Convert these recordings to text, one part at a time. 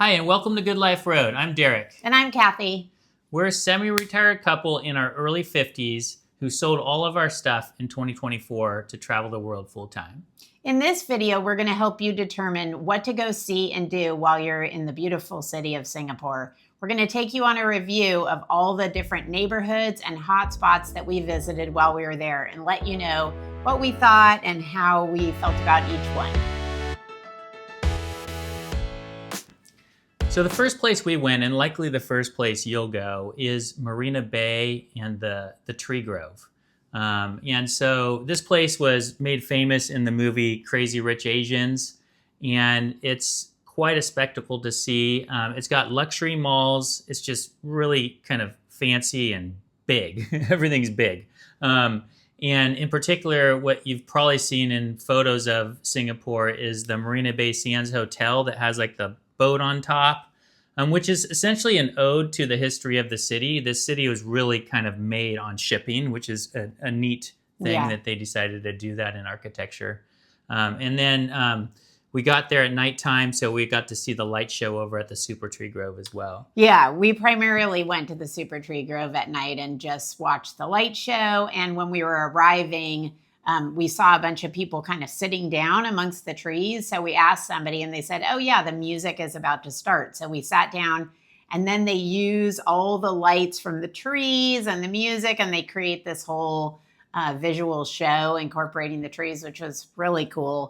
Hi, and welcome to Good Life Road. I'm Derek. And I'm Kathy. We're a semi-retired couple in our early 50s who sold all of our stuff in 2024 to travel the world full-time. In this video, we're going to help you determine what to go see and do while you're in the beautiful city of Singapore. We're going to take you on a review of all the different neighborhoods and hot spots that we visited while we were there and let you know what we thought and how we felt about each one. So the first place we went, and likely the first place you'll go, is Marina Bay and the Tree Grove. And so this place was made famous in the movie Crazy Rich Asians, and it's quite a spectacle to see. It's got luxury malls. It's just really kind of fancy and big. Everything's big. And in particular, what you've probably seen in photos of Singapore is the Marina Bay Sands Hotel that has like the boat on top, which is essentially an ode to the history of the city. This city was really kind of made on shipping, which is a neat thing that they decided to do that in architecture. And then we got there at nighttime, so we got to see the light show over at the Super Tree Grove as well. Yeah, we primarily went to the Super Tree Grove at night and just watched the light show. And when we were arriving, we saw a bunch of people kind of sitting down amongst the trees. So we asked somebody and they said, oh yeah, the music is about to start. So we sat down and then they use all the lights from the trees and the music and they create this whole visual show incorporating the trees, which was really cool.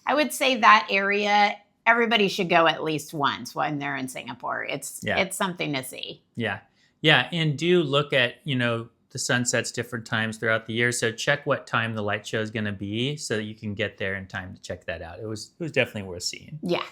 I would say that area, everybody should go at least once when they're in Singapore. It's something to see. Yeah, and do look at, the sunsets different times throughout the year. So check what time the light show is going to be so that you can get there in time to check that out. It was definitely worth seeing. Yeah.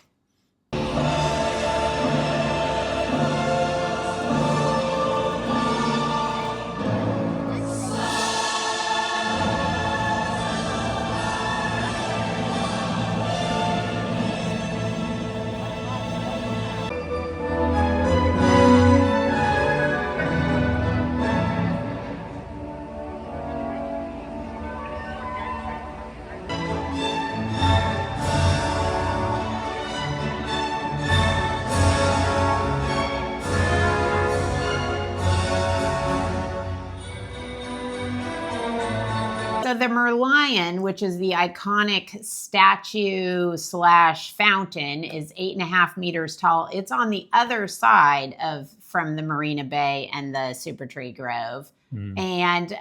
So the Merlion, which is the iconic statue / fountain, is 8.5 meters tall. It's on the other side from the Marina Bay and the Super Tree Grove. And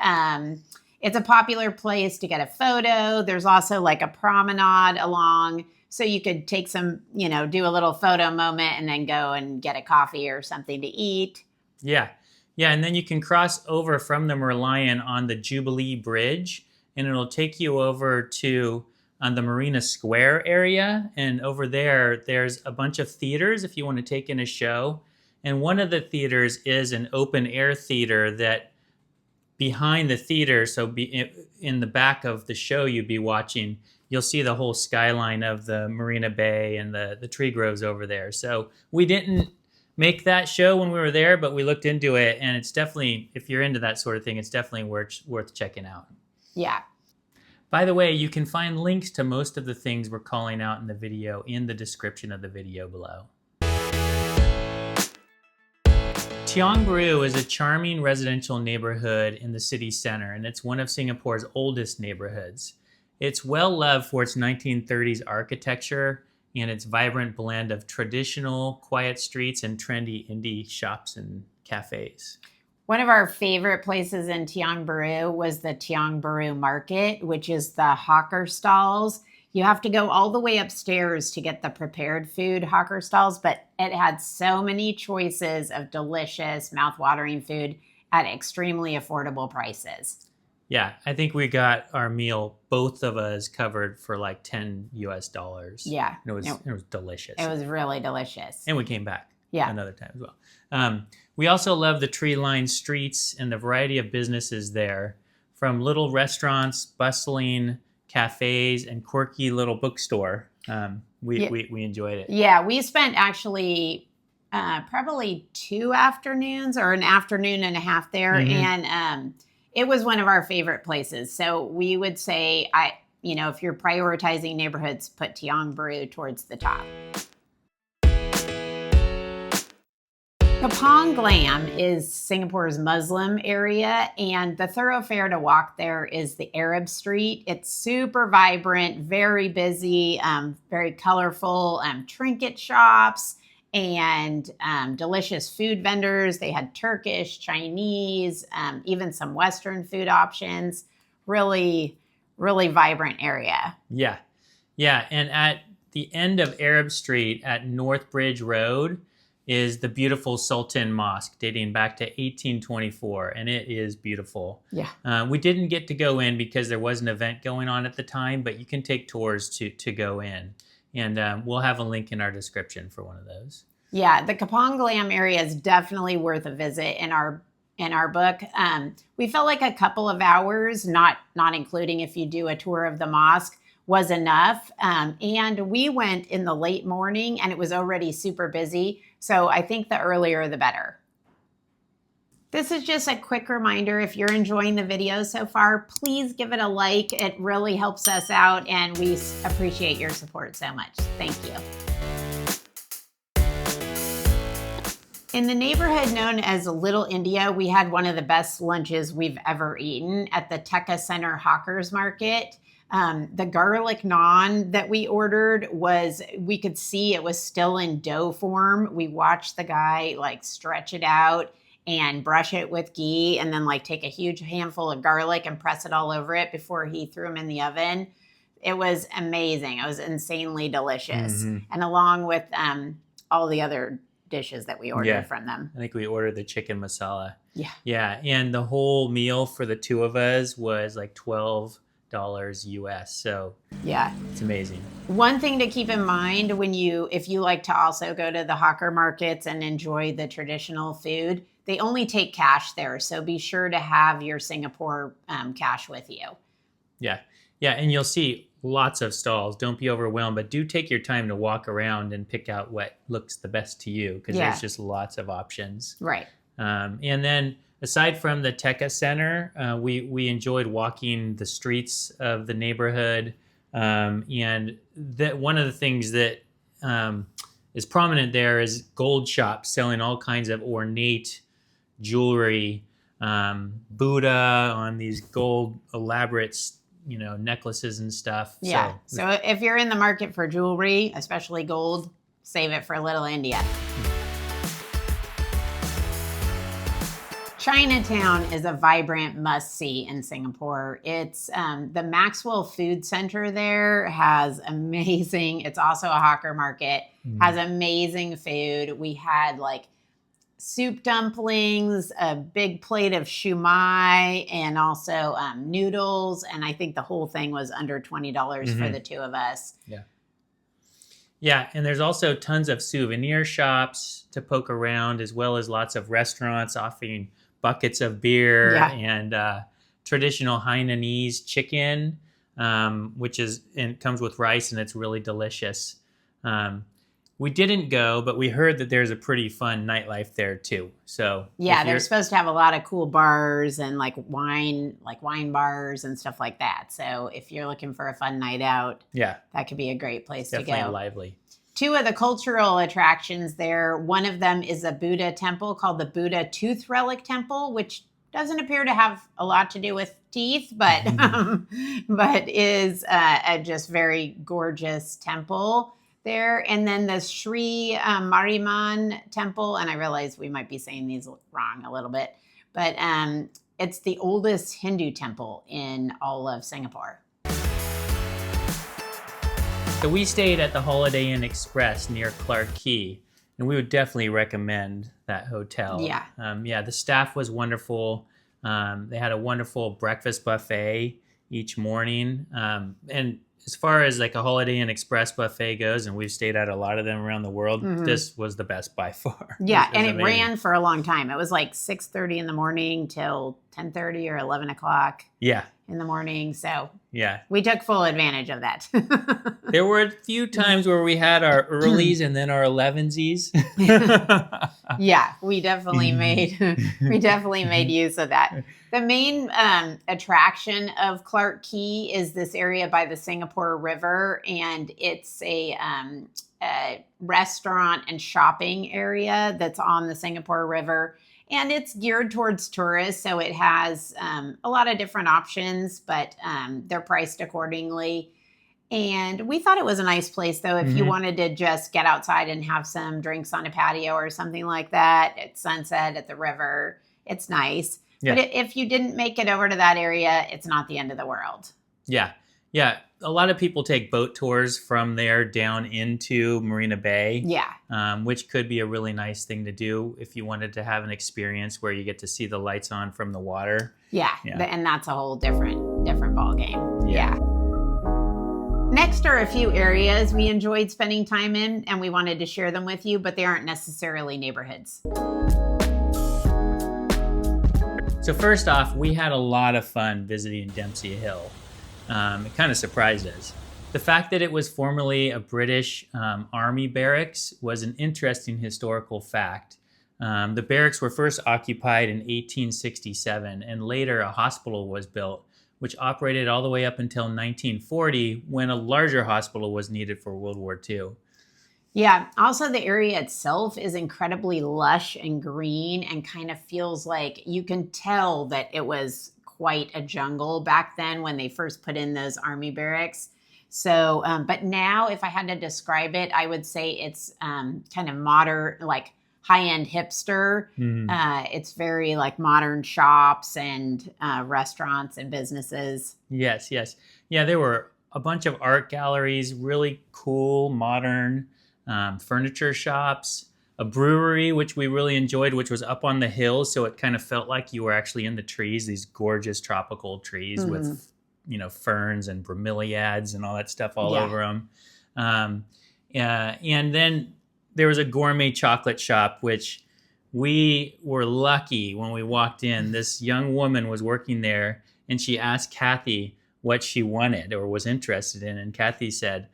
it's a popular place to get a photo. There's also like a promenade along, so you could take some, do a little photo moment and then go and get a coffee or something to eat. Yeah, and then you can cross over from the Merlion on the Jubilee Bridge, and it'll take you over to the Marina Square area. And over there's a bunch of theaters if you want to take in a show. And one of the theaters is an open air theater that behind the theater, so in the back of the show you'd be watching, you'll see the whole skyline of the Marina Bay and the tree groves over there. So we didn't make that show when we were there, but we looked into it, and it's definitely, if you're into that sort of thing, it's definitely worth checking out. Yeah. By the way, you can find links to most of the things we're calling out in the video in the description of the video below. Tiong Bahru is a charming residential neighborhood in the city center, and it's one of Singapore's oldest neighborhoods. It's well loved for its 1930s architecture and its vibrant blend of traditional, quiet streets and trendy indie shops and cafes. One of our favorite places in Tiong Bahru was the Tiong Bahru Market, which is the hawker stalls. You have to go all the way upstairs to get the prepared food hawker stalls, but it had so many choices of delicious, mouth-watering food at extremely affordable prices. Yeah, I think we got our meal, both of us, covered for like $10 US. Yeah. It was delicious. It was really delicious. And we came back another time as well. We also love the tree-lined streets and the variety of businesses there, from little restaurants, bustling cafes, and quirky little bookstore. We enjoyed it. Yeah, we spent actually probably 2 afternoons or an afternoon and a half there. And it was one of our favorite places. So we would say if you're prioritizing neighborhoods, put Tiong Bahru towards the top. Kampong Glam is Singapore's Muslim area, and the thoroughfare to walk there is the Arab Street. It's super vibrant, very busy, very colorful, trinket shops and delicious food vendors. They had Turkish, Chinese, even some Western food options. Really, really vibrant area. Yeah. And at the end of Arab Street at North Bridge Road is the beautiful Sultan Mosque dating back to 1824, and it is beautiful. Yeah. We didn't get to go in because there was an event going on at the time, but you can take tours to go in. And we'll have a link in our description for one of those. Yeah, the Kampong Glam area is definitely worth a visit in our book. We felt like a couple of hours, not including if you do a tour of the mosque, was enough. And we went in the late morning and it was already super busy. So I think the earlier, the better. This is just a quick reminder. If you're enjoying the video so far, please give it a like. It really helps us out and we appreciate your support so much. Thank you. In the neighborhood known as Little India, we had one of the best lunches we've ever eaten at the Tekka Center Hawkers Market. The garlic naan that we ordered we could see it was still in dough form. We watched the guy stretch it out and brush it with ghee and then take a huge handful of garlic and press it all over it before he threw them in the oven. It was amazing. It was insanely delicious. Mm-hmm. And along with all the other dishes that we ordered from them. I think we ordered the chicken masala. Yeah. And the whole meal for the two of us was $12 US. So yeah, it's amazing. One thing to keep in mind if you like to also go to the hawker markets and enjoy the traditional food, they only take cash there. So be sure to have your Singapore cash with you. Yeah. And you'll see lots of stalls. Don't be overwhelmed, but do take your time to walk around and pick out what looks the best to you because there's just lots of options. Right. And then aside from the Tekka Center, we enjoyed walking the streets of the neighborhood. And that one of the things that is prominent there is gold shops selling all kinds of ornate jewelry, Buddha on these gold elaborate necklaces and stuff. Yeah. So if you're in the market for jewelry, especially gold, save it for Little India. Chinatown is a vibrant must-see in Singapore. It's the Maxwell Food Center there has it's also a hawker market, has amazing food. We had soup dumplings, a big plate of shumai, and also noodles. And I think the whole thing was under $20 for the two of us. Yeah, and there's also tons of souvenir shops to poke around, as well as lots of restaurants offering buckets of beer and traditional Hainanese chicken, which comes with rice, and it's really delicious. We didn't go, but we heard that there's a pretty fun nightlife there too. So they're supposed to have a lot of cool bars and wine bars and stuff like that. So if you're looking for a fun night out, that could be a great place to go. Definitely lively. Two of the cultural attractions there, one of them is a Buddha temple called the Buddha Tooth Relic Temple, which doesn't appear to have a lot to do with teeth, but is a just very gorgeous temple there. And then the Sri Mariamman Temple, and I realize we might be saying these wrong a little bit, but it's the oldest Hindu temple in all of Singapore. So we stayed at the Holiday Inn Express near Clarke Quay, and we would definitely recommend that hotel. The staff was wonderful. They had a wonderful breakfast buffet each morning. And as far as a Holiday Inn Express buffet goes, and we've stayed at a lot of them around the world, this was the best by far. Yeah, and it ran for a long time. It was 6:30 in the morning till 10:30 or 11 o'clock. In the morning. So we took full advantage of that. There were a few times where we had our earlies and then our 11sies. We definitely made use of that. The main attraction of Clarke Quay is this area by the Singapore River, and it's a restaurant and shopping area that's on the Singapore River. And it's geared towards tourists, so it has a lot of different options, but they're priced accordingly. And we thought it was a nice place, though, if you wanted to just get outside and have some drinks on a patio or something like that at sunset at the river. It's nice. Yeah. But if you didn't make it over to that area, it's not the end of the world. Yeah. Yeah. A lot of people take boat tours from there down into Marina Bay. Yeah. Which could be a really nice thing to do if you wanted to have an experience where you get to see the lights on from the water. Yeah. And that's a whole different ball game. Yeah. Next are a few areas we enjoyed spending time in, and we wanted to share them with you, but they aren't necessarily neighborhoods. So first off, we had a lot of fun visiting Dempsey Hill. It kind of surprised us. The fact that it was formerly a British army barracks was an interesting historical fact. The barracks were first occupied in 1867, and later a hospital was built, which operated all the way up until 1940, when a larger hospital was needed for World War II. Yeah. Also, the area itself is incredibly lush and green and kind of feels like you can tell that it was quite a jungle back then when they first put in those army barracks. So, but now if I had to describe it, I would say it's kind of modern, like high-end hipster. It's very like modern shops and restaurants and businesses. Yes. Yeah, there were a bunch of art galleries, really cool, modern furniture shops, a brewery, which we really enjoyed, which was up on the hill. So it kind of felt like you were actually in the trees, these gorgeous tropical trees with, ferns and bromeliads and all that stuff all over them. And then there was a gourmet chocolate shop, which we were lucky when we walked in. This young woman was working there, and she asked Kathy what she wanted or was interested in. And Kathy said,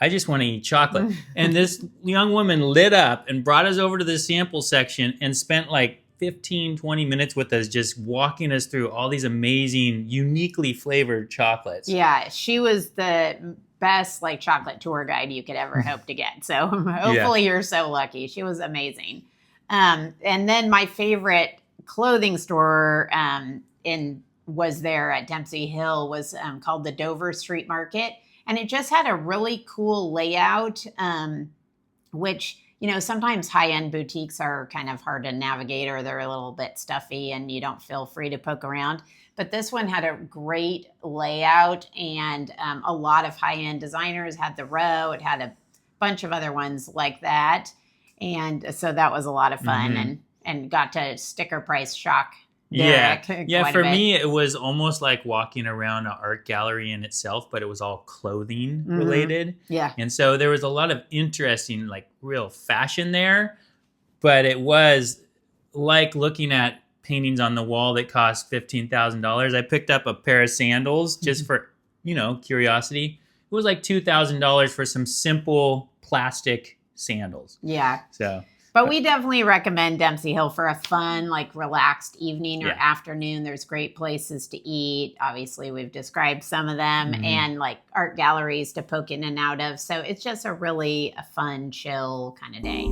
"I just want to eat chocolate." And this young woman lit up and brought us over to the sample section and spent like 15, 20 minutes with us, just walking us through all these amazing, uniquely flavored chocolates. Yeah, she was the best like chocolate tour guide you could ever hope to get. So hopefully you're so lucky. She was amazing. And then my favorite clothing store was there at Dempsey Hill was called the Dover Street Market. And it just had a really cool layout, which, sometimes high-end boutiques are kind of hard to navigate or they're a little bit stuffy and you don't feel free to poke around. But this one had a great layout and a lot of high-end designers had the row. It had a bunch of other ones like that. And so that was a lot of fun and got to sticker price shock. Yeah. For me, it was almost like walking around an art gallery in itself, but it was all clothing related. Yeah. And so there was a lot of interesting, like real fashion there, but it was like looking at paintings on the wall that cost $15,000. I picked up a pair of sandals just for, curiosity. It was like $2,000 for some simple plastic sandals. Yeah. But we definitely recommend Dempsey Hill for a fun, like relaxed evening or afternoon. There's great places to eat. Obviously, we've described some of them and like art galleries to poke in and out of. So it's just a really fun, chill kind of day.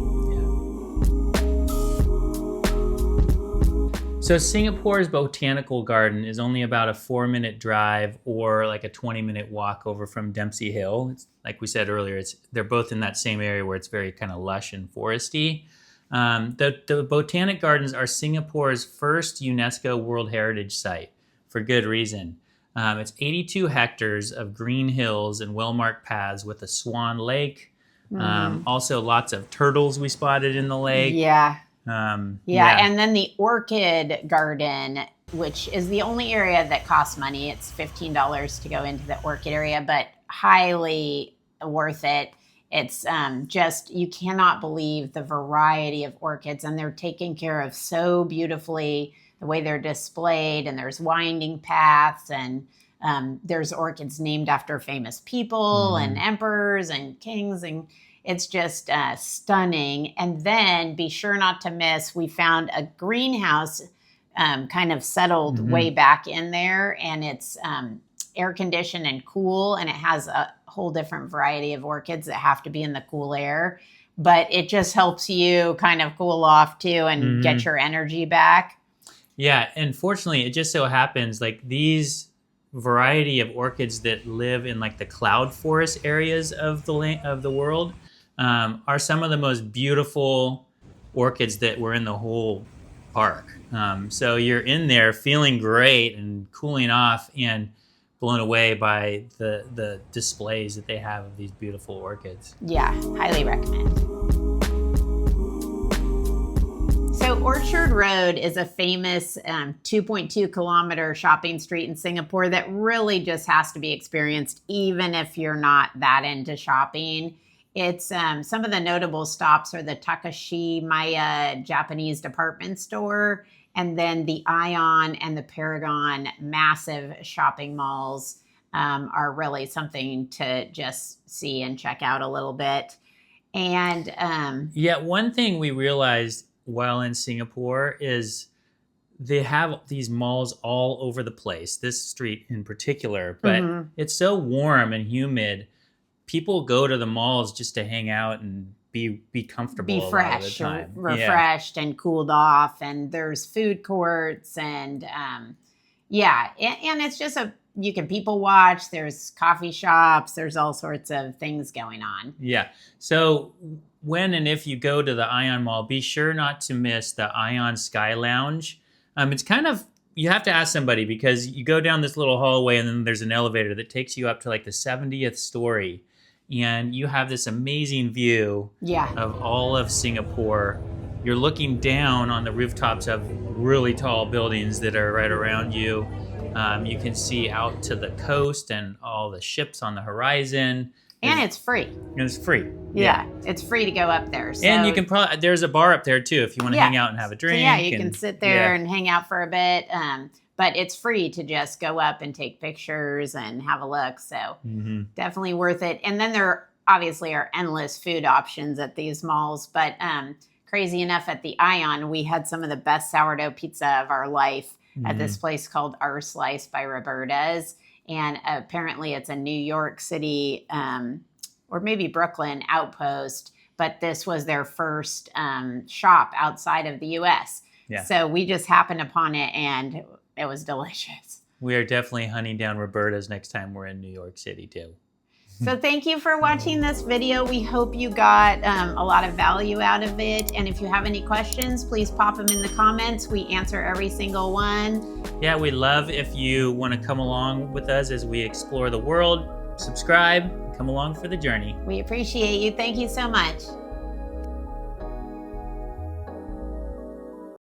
So Singapore's Botanical Garden is only about a 4-minute drive or like a 20-minute walk over from Dempsey Hill. It's, like we said earlier, they're both in that same area where it's very kind of lush and foresty. The Botanic Gardens are Singapore's first UNESCO World Heritage Site for good reason. It's 82 hectares of green hills and well-marked paths with a swan lake. Also lots of turtles we spotted in the lake. And then the Orchid Garden, which is the only area that costs money. It's $15 to go into the orchid area, but highly worth it. It's just, you cannot believe the variety of orchids, and they're taken care of so beautifully, the way they're displayed, and there's winding paths, and there's orchids named after famous people and emperors and kings, and it's just stunning. And then be sure not to miss, we found a greenhouse kind of settled way back in there, and it's air conditioned and cool, and it has a whole different variety of orchids that have to be in the cool air, but it just helps you kind of cool off too and get your energy back. Yeah, and fortunately, it just so happens like these variety of orchids that live in like the cloud forest areas of the world are some of the most beautiful orchids that were in the whole park. So you're in there feeling great and cooling off and blown away by the displays that they have of these beautiful orchids. Yeah, highly recommend. So Orchard Road is a famous 2.2 kilometer shopping street in Singapore that really just has to be experienced even if you're not that into shopping. It's some of the notable stops are the Takashimaya Japanese department store, and then the Ion and the Paragon massive shopping malls are really something to just see and check out a little bit. And yeah, one thing we realized while in Singapore is they have these malls all over the place, this street in particular, but it's so warm and humid. People go to the malls just to hang out and be comfortable, be fresh, refreshed, and cooled off. And there's food courts, and and it's just you can people watch. There's coffee shops. There's all sorts of things going on. Yeah. So when and if you go to the Ion Mall, be sure not to miss the Ion Sky Lounge. It's kind of, you have to ask somebody because you go down this little hallway and then there's an elevator that takes you up to like the 70th story. And you have this amazing view of all of Singapore. You're looking down on the rooftops of really tall buildings that are right around you. You can see out to the coast and all the ships on the horizon. And it's free. And it's free. Yeah, it's free to go up there. So, and you can probably, there's a bar up there too if you want to hang out and have a drink. So you can sit there and hang out for a bit. But it's free to just go up and take pictures and have a look. So definitely worth it. And then there obviously are endless food options at these malls. But crazy enough, at the Ion, we had some of the best sourdough pizza of our life at this place called Our Slice by Roberta's. And apparently it's a New York City or maybe Brooklyn outpost. But this was their first shop outside of the U.S. Yeah. So we just happened upon it, and it was delicious. We are definitely hunting down Roberta's next time we're in New York City too. So thank you for watching this video. We hope you got a lot of value out of it. And if you have any questions, please pop them in the comments. We answer every single one. Yeah, we love if you want to come along with us as we explore the world. Subscribe, come along for the journey. We appreciate you. Thank you so much.